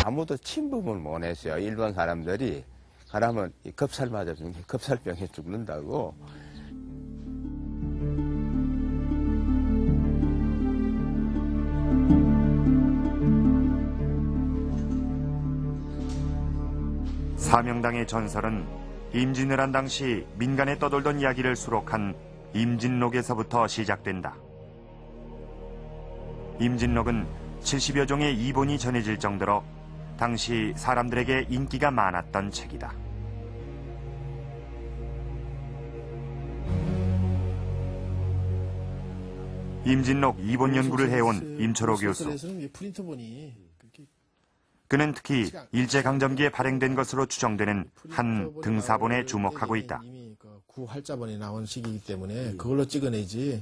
아무도 침범을 못 했어요. 일본 사람들이 가라면 겁살 맞아서 겁살병에 죽는다고. 사명당의 전설은 임진왜란 당시 민간에 떠돌던 이야기를 수록한 임진록에서부터 시작된다. 임진록은 70여 종의 이본이 전해질 정도로 당시 사람들에게 인기가 많았던 책이다. 임진록 이본 연구를 해온 임철호 교수. 그는 특히 일제강점기에 발행된 것으로 추정되는 한 등사본에 주목하고 있다. 구활자본이 나온 시기이기 때문에 그걸로 찍어내지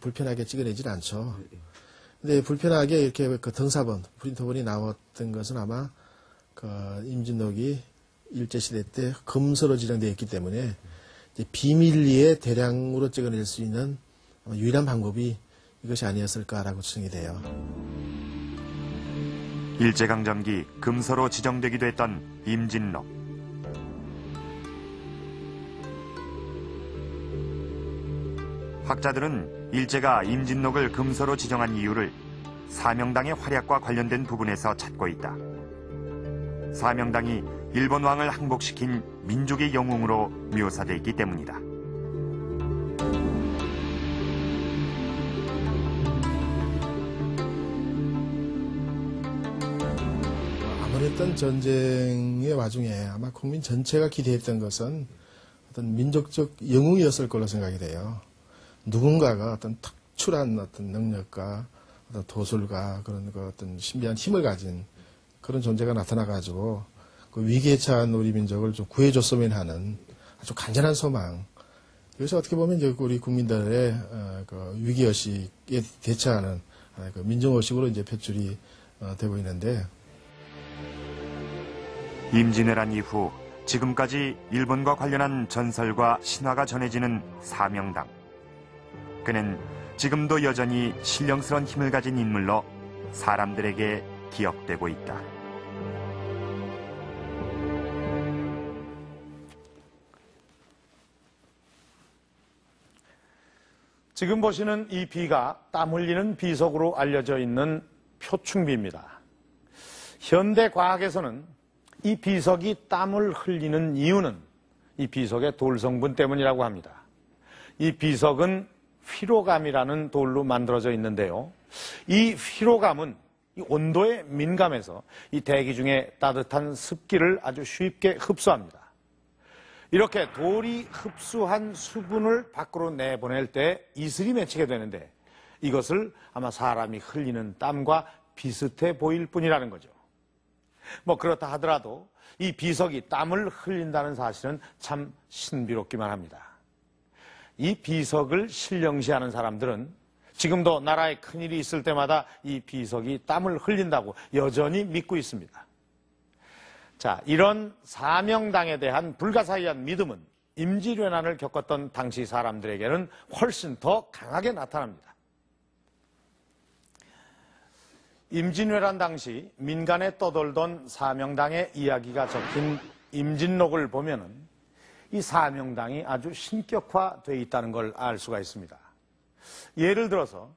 불편하게 찍어내질 않죠. 근데 불편하게 이렇게 그 등사본, 프린터본이 나왔던 것은 아마 그 임진록이 일제시대 때 금서로 지정되어 있기 때문에 이제 비밀리에 대량으로 찍어낼 수 있는 유일한 방법이 이것이 아니었을까라고 추정이 돼요. 일제강점기 금서로 지정되기도 했던 임진록. 학자들은 일제가 임진록을 금서로 지정한 이유를 사명당의 활약과 관련된 부분에서 찾고 있다. 사명당이 일본 왕을 항복시킨 민족의 영웅으로 묘사되어 있기 때문이다. 어떤 전쟁의 와중에 아마 국민 전체가 기대했던 것은 어떤 민족적 영웅이었을 걸로 생각이 돼요. 누군가가 어떤 특출한 어떤 능력과 어떤 도술과 그런 어떤 신비한 힘을 가진 그런 존재가 나타나가지고 그 위기에 처한 우리 민족을 좀 구해줬으면 하는 아주 간절한 소망. 그래서 어떻게 보면 이제 우리 국민들의 그 위기의식에 대처하는 그 민정의식으로 이제 표출이 되고 있는데. 임진왜란 이후 지금까지 일본과 관련한 전설과 신화가 전해지는 사명당. 그는 지금도 여전히 신령스러운 힘을 가진 인물로 사람들에게 기억되고 있다. 지금 보시는 이 비가 땀 흘리는 비석으로 알려져 있는 표충비입니다. 현대 과학에서는 이 비석이 땀을 흘리는 이유는 이 비석의 돌 성분 때문이라고 합니다. 이 비석은 휘로감이라는 돌로 만들어져 있는데요. 이 휘로감은 이 온도에 민감해서 이 대기 중에 따뜻한 습기를 아주 쉽게 흡수합니다. 이렇게 돌이 흡수한 수분을 밖으로 내보낼 때 이슬이 맺히게 되는데 이것을 아마 사람이 흘리는 땀과 비슷해 보일 뿐이라는 거죠. 뭐 그렇다 하더라도 이 비석이 땀을 흘린다는 사실은 참 신비롭기만 합니다. 이 비석을 신령시하는 사람들은 지금도 나라에 큰일이 있을 때마다 이 비석이 땀을 흘린다고 여전히 믿고 있습니다. 자, 이런 사명당에 대한 불가사의한 믿음은 임진왜란을 겪었던 당시 사람들에게는 훨씬 더 강하게 나타납니다. 임진왜란 당시 민간에 떠돌던 사명당의 이야기가 적힌 임진록을 보면은 이 사명당이 아주 신격화되어 있다는 걸 알 수가 있습니다. 예를 들어서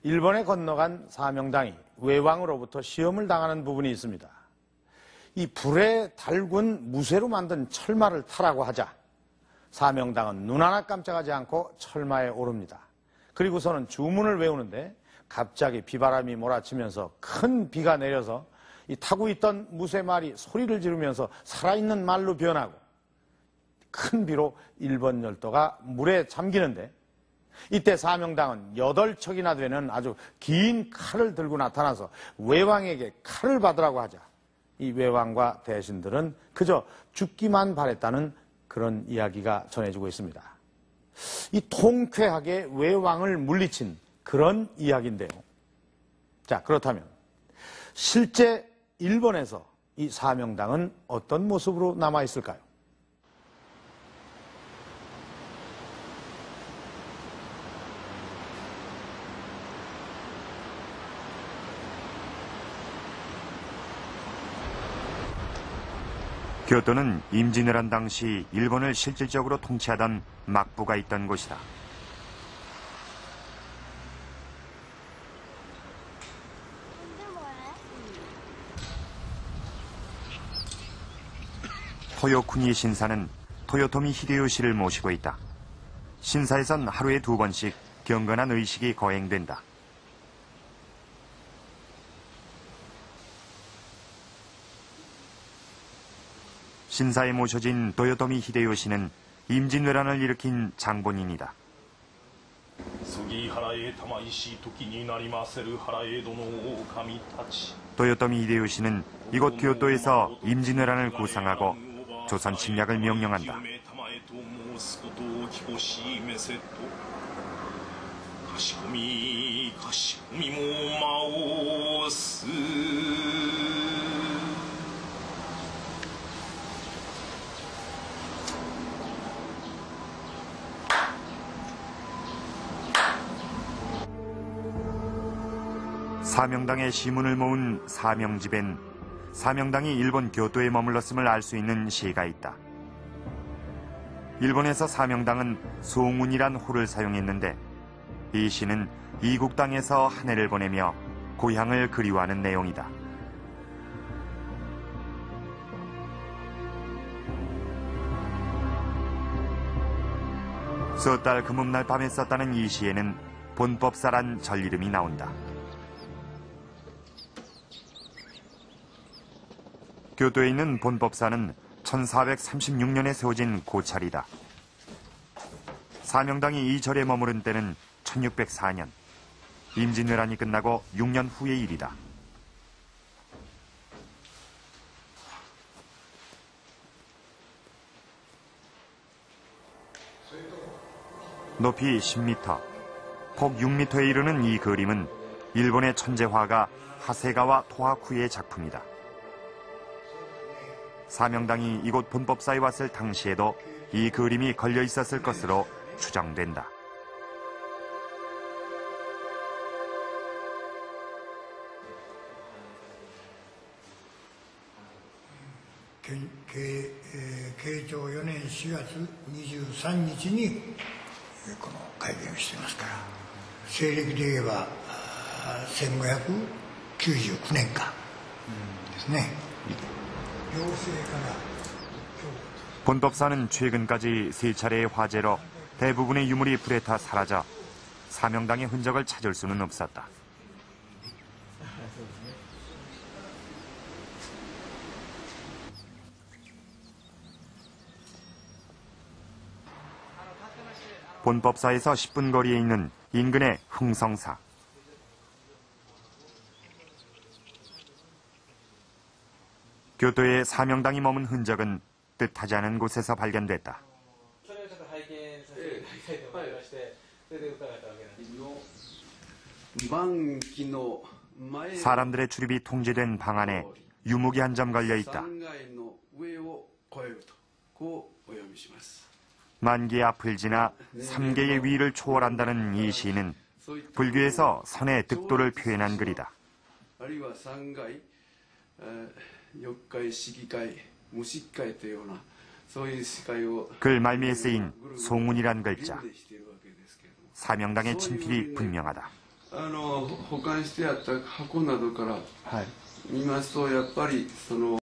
일본에 건너간 사명당이 외왕으로부터 시험을 당하는 부분이 있습니다. 이 불에 달군 무쇠로 만든 철마를 타라고 하자 사명당은 눈 하나 깜짝하지 않고 철마에 오릅니다. 그리고서는 주문을 외우는데 갑자기 비바람이 몰아치면서 큰 비가 내려서 이 타고 있던 무쇠말이 소리를 지르면서 살아있는 말로 변하고 큰 비로 일본 열도가 물에 잠기는데 이때 사명당은 8척이나 되는 아주 긴 칼을 들고 나타나서 외왕에게 칼을 받으라고 하자 이 외왕과 대신들은 그저 죽기만 바랬다는 그런 이야기가 전해지고 있습니다. 이 통쾌하게 외왕을 물리친 그런 이야기인데요. 자, 그렇다면 실제 일본에서 이 사명당은 어떤 모습으로 남아있을까요? 교토는 임진왜란 당시 일본을 실질적으로 통치하던 막부가 있던 곳이다. 토요쿠니 신사는 토요토미 히데요시를 모시고 있다. 신사에선 하루에 2번씩 경건한 의식이 거행된다. 신사에 모셔진 토요토미 히데요시는 임진왜란을 일으킨 장본인이다. 토요토미 히데요시는 이곳 교토에서 임진왜란을 구상하고 조선 침략을 명령한다. 사명당의 시문을 모은 사명집엔 사명당이 일본 교토에 머물렀음을 알 수 있는 시가 있다. 일본에서 사명당은 송운이란 호를 사용했는데 이 시는 이국 땅에서 한 해를 보내며 고향을 그리워하는 내용이다. 섣달 금음날 밤에 썼다는 이 시에는 본법사란 절 이름이 나온다. 교토에 있는 본법사는 1436년에 세워진 고찰이다. 사명당이 이 절에 머무른 때는 1604년, 임진왜란이 끝나고 6년 후의 일이다. 높이 10m, 폭 6m에 이르는 이 그림은 일본의 천재화가 하세가와 토하쿠의 작품이다. 사명당이 이곳 본법사에 왔을 당시에도 이 그림이 걸려 있었을 것으로 추정된다.慶長4年4月23日にこの会見をしていますから、西暦で言えば1599年間ですね。 본법사는 최근까지 3차례의 화재로 대부분의 유물이 불에 타 사라져 사명당의 흔적을 찾을 수는 없었다. 본법사에서 10분 거리에 있는 인근의 흥성사. 교토에 사명당이 머문 흔적은 뜻하지 않은 곳에서 발견됐다. 사람들의 출입이 통제된 방 안에 유목이 한 점 걸려 있다. 만개의 앞을 지나 3개의 위를 초월한다는 이 시는 불교에서 선의 득도를 표현한 글이다. 글 말미에 쓰인 송운이란 글자. 사명당의 친필이 분명하다. 保管してあった箱などから見ますとやっぱりその